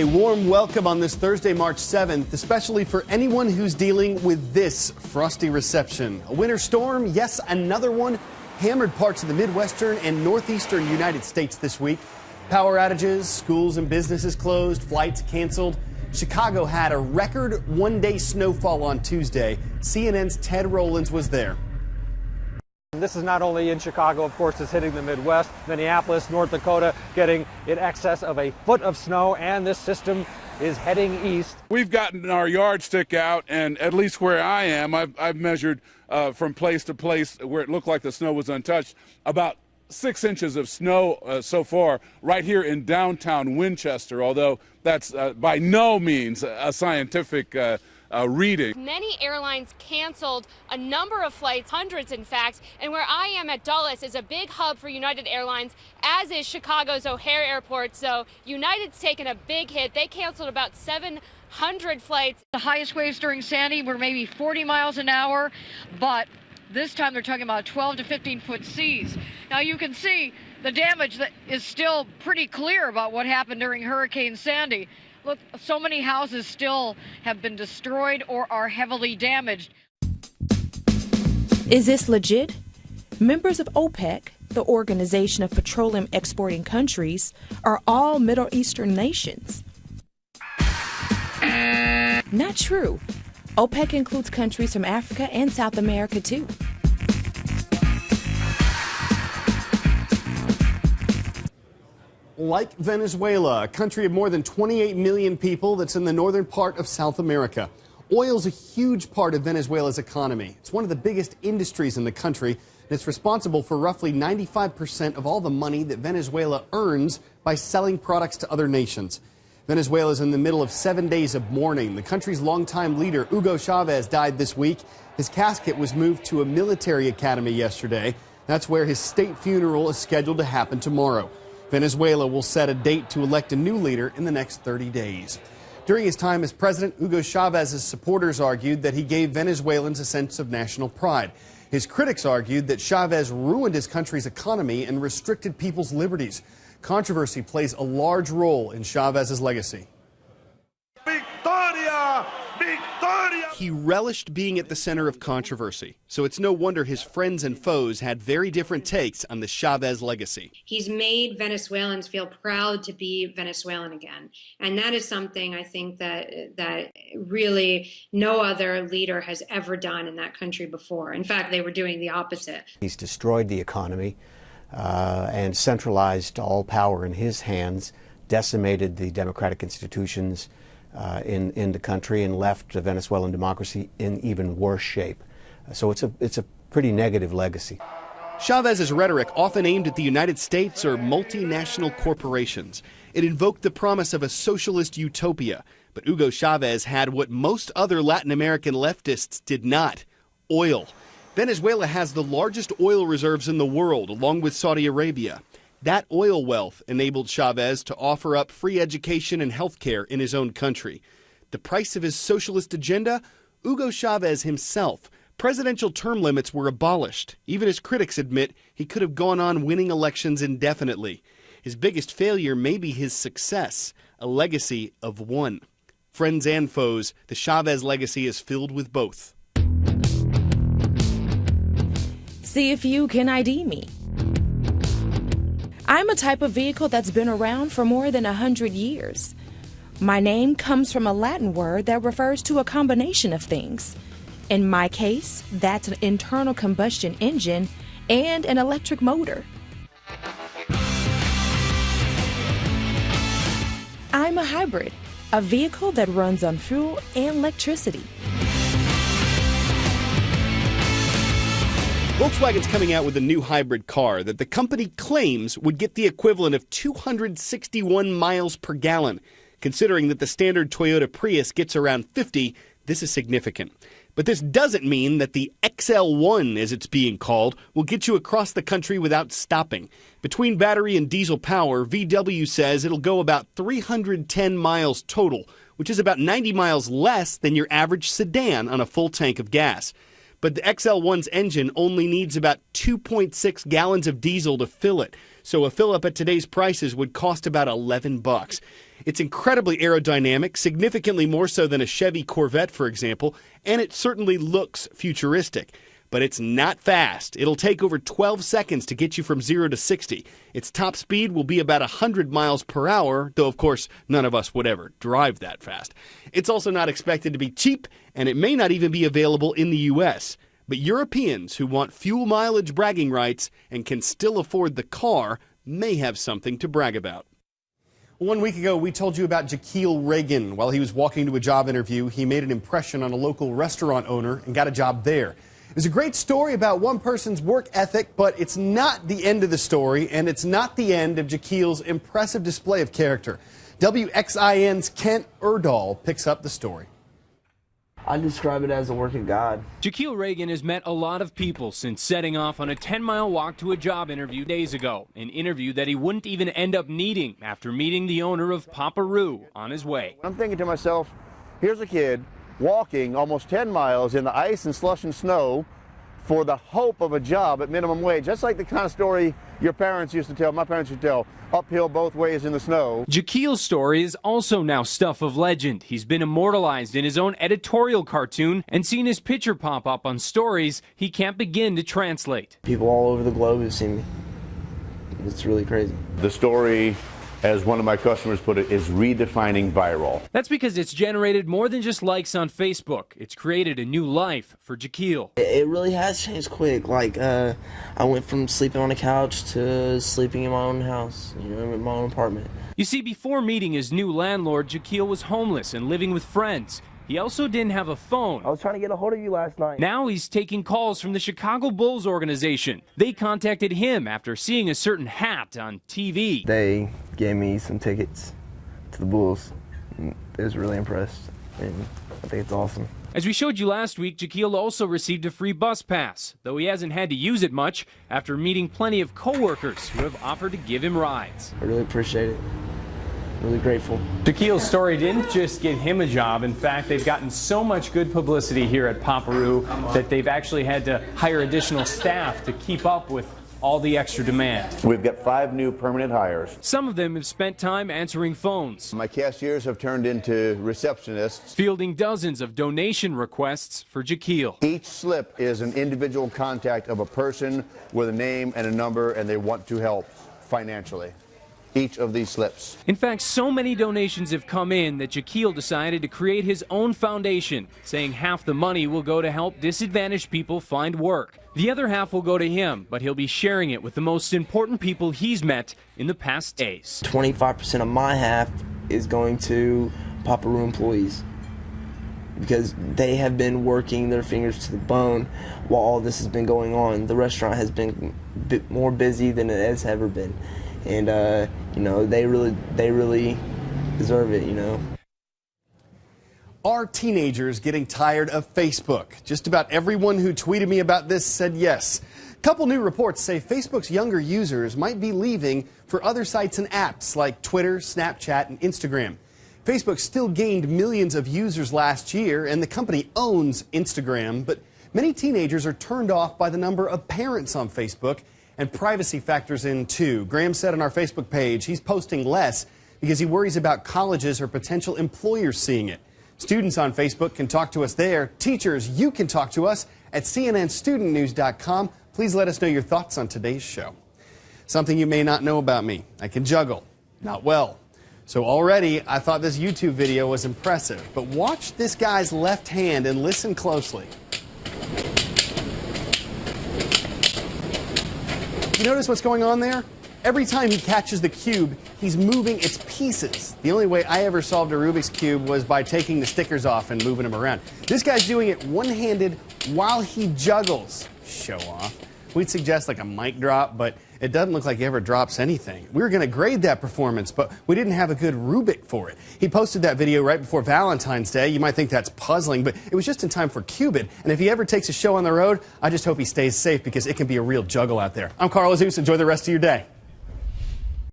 warm welcome on this Thursday, March 7th, especially for anyone who's dealing with this frosty reception. A winter storm, yes, another one, hammered parts of the Midwestern and Northeastern United States this week. Power outages, schools and businesses closed, flights canceled. Chicago had a record one-day snowfall on Tuesday. CNN's Ted Rowlands was there. This is not only in Chicago, of course, it's hitting the Midwest. Minneapolis, North Dakota getting in excess of a foot of snow, and this system is heading east. We've gotten our yardstick out, and at least where I am, I've measured from place to place where it looked like the snow was untouched, about 6 inches of snow so far right here in downtown Winchester, although that's by no means a scientific reading. Many airlines canceled a number of flights, hundreds in fact, and where I am at Dulles is a big hub for United Airlines, as is Chicago's O'Hare Airport. So United's taken a big hit. They canceled about 700 flights. The highest waves during Sandy were maybe 40 miles an hour, but this time they're talking about 12 to 15-foot seas. Now you can see the damage that is still pretty clear about what happened during Hurricane Sandy. Look, so many houses still have been destroyed or are heavily damaged. Is this legit? Members of OPEC, the Organization of Petroleum Exporting Countries, are all Middle Eastern nations. Not true. OPEC includes countries from Africa and South America, too. Like Venezuela, a country of more than 28 million people that's in the northern part of South America. Oil's a huge part of Venezuela's economy. It's one of the biggest industries in the country, and it's responsible for roughly 95% of all the money that Venezuela earns by selling products to other nations. Venezuela's in the middle of 7 days of mourning. The country's longtime leader, Hugo Chavez, died this week. His casket was moved to a military academy yesterday. That's where his state funeral is scheduled to happen tomorrow. Venezuela will set a date to elect a new leader in the next 30 days. During his time as president, Hugo Chavez's supporters argued that he gave Venezuelans a sense of national pride. His critics argued that Chavez ruined his country's economy and restricted people's liberties. Controversy plays a large role in Chavez's legacy. Victoria! Victoria! He relished being at the center of controversy, so it's no wonder his friends and foes had very different takes on the Chavez legacy. He's made Venezuelans feel proud to be Venezuelan again, and that is something I think that really no other leader has ever done in that country before. In fact, they were doing the opposite. He's destroyed the economy and centralized all power in his hands, decimated the democratic institutions in the country, and left the Venezuelan democracy in even worse shape. So it's a pretty negative legacy. Chavez's rhetoric often aimed at the United States or multinational corporations. It invoked the promise of a socialist utopia. But Hugo Chavez had what most other Latin American leftists did not: oil. Venezuela has the largest oil reserves in the world, along with Saudi Arabia. That oil wealth enabled Chavez to offer up free education and health care in his own country. The price of his socialist agenda? Hugo Chavez himself. Presidential term limits were abolished. Even his critics admit he could have gone on winning elections indefinitely. His biggest failure may be his success, a legacy of one. Friends and foes, the Chavez legacy is filled with both. See if you can ID me. I'm a type of vehicle that's been around for more than 100 years. My name comes from a Latin word that refers to a combination of things. In my case, that's an internal combustion engine and an electric motor. I'm a hybrid, a vehicle that runs on fuel and electricity. Volkswagen's coming out with a new hybrid car that the company claims would get the equivalent of 261 miles per gallon. Considering that the standard Toyota Prius gets around 50, this is significant. But this doesn't mean that the XL1, as it's being called, will get you across the country without stopping. Between battery and diesel power, VW says it'll go about 310 miles total, which is about 90 miles less than your average sedan on a full tank of gas. but the XL1's engine only needs about 2.6 gallons of diesel to fill it. So a fill-up at today's prices would cost about $11. It's incredibly aerodynamic, significantly more so than a Chevy Corvette, for example, and it certainly looks futuristic. But it's not fast. It'll take over 12 seconds to get you from 0 to 60. Its top speed will be about 100 miles per hour, though of course none of us would ever drive that fast. It's also not expected to be cheap, and it may not even be available in the U.S. But Europeans who want fuel mileage bragging rights and can still afford the car may have something to brag about. 1 week ago, we told you about Jaquil Reagan. While he was walking to a job interview, he made an impression on a local restaurant owner and got a job there. It was a great story about one person's work ethic, but it's not the end of the story, and it's not the end of Jaquil's impressive display of character. WXIN's Kent Erdahl picks up the story. I describe it as a work of God. Jaquil Reagan has met a lot of people since setting off on a 10-mile walk to a job interview days ago, an interview that he wouldn't even end up needing after meeting the owner of Papa Roo on his way. I'm thinking to myself, here's a kid walking almost 10 miles in the ice and slush and snow for the hope of a job at minimum wage. That's like the kind of story your parents used to tell, my parents used to tell, uphill both ways in the snow. Jaquil's story is also now stuff of legend. He's been immortalized in his own editorial cartoon and seen his picture pop up on stories he can't begin to translate. People all over the globe have seen me. It's really crazy. The story, as one of my customers put it, is redefining viral. That's because it's generated more than just likes on Facebook. It's created a new life for Jaquil. It really has changed quick. Like, I went from sleeping on a couch to sleeping in my own house, in my own apartment. You see, before meeting his new landlord, Jaquil was homeless and living with friends. He also didn't have a phone. I was trying to get a hold of you last night. Now he's taking calls from the Chicago Bulls organization. They contacted him after seeing a certain hat on TV. They gave me some tickets to the Bulls. I was really impressed, and I think it's awesome. As we showed you last week, Jaquil also received a free bus pass, though he hasn't had to use it much after meeting plenty of coworkers who have offered to give him rides. I really appreciate it. Really grateful. Jaquil's story didn't just get him a job. In fact, they've gotten so much good publicity here at Papa Roo that they've actually had to hire additional staff to keep up with all the extra demand. We've got 5 new permanent hires. Some of them have spent time answering phones. My cashiers have turned into receptionists. Fielding dozens of donation requests for Jaquil. Each slip is an individual contact of a person with a name and a number, and they want to help financially. Each of these slips. In fact, so many donations have come in that Jaquil decided to create his own foundation, saying half the money will go to help disadvantaged people find work. The other half will go to him, but he'll be sharing it with the most important people he's met in the past days. 25% of my half is going to Papa Roo employees, because they have been working their fingers to the bone while all this has been going on. The restaurant has been a bit more busy than it has ever been. And, they really deserve it, Are teenagers getting tired of Facebook? Just about everyone who tweeted me about this said yes. A couple new reports say Facebook's younger users might be leaving for other sites and apps like Twitter, Snapchat, and Instagram. Facebook still gained millions of users last year, and the company owns Instagram, but many teenagers are turned off by the number of parents on Facebook, and privacy factors in too. Graham said on our Facebook page he's posting less because he worries about colleges or potential employers seeing it. Students on Facebook can talk to us there. Teachers, you can talk to us at cnnstudentnews.com. Please let us know your thoughts on today's show. Something you may not know about me: I can juggle. Not well. So already I thought this YouTube video was impressive, but watch this guy's left hand and listen closely. You notice what's going on there? Every time he catches the cube, he's moving its pieces. The only way I ever solved a Rubik's Cube was by taking the stickers off and moving them around. This guy's doing it one-handed while he juggles. Show off. We'd suggest like a mic drop, but it doesn't look like he ever drops anything. We were going to grade that performance, but we didn't have a good Rubik for it. He posted that video right before Valentine's Day. You might think that's puzzling, but it was just in time for Cubit. And if he ever takes a show on the road, I just hope he stays safe because it can be a real juggle out there. I'm Carl Azuz. Enjoy the rest of your day.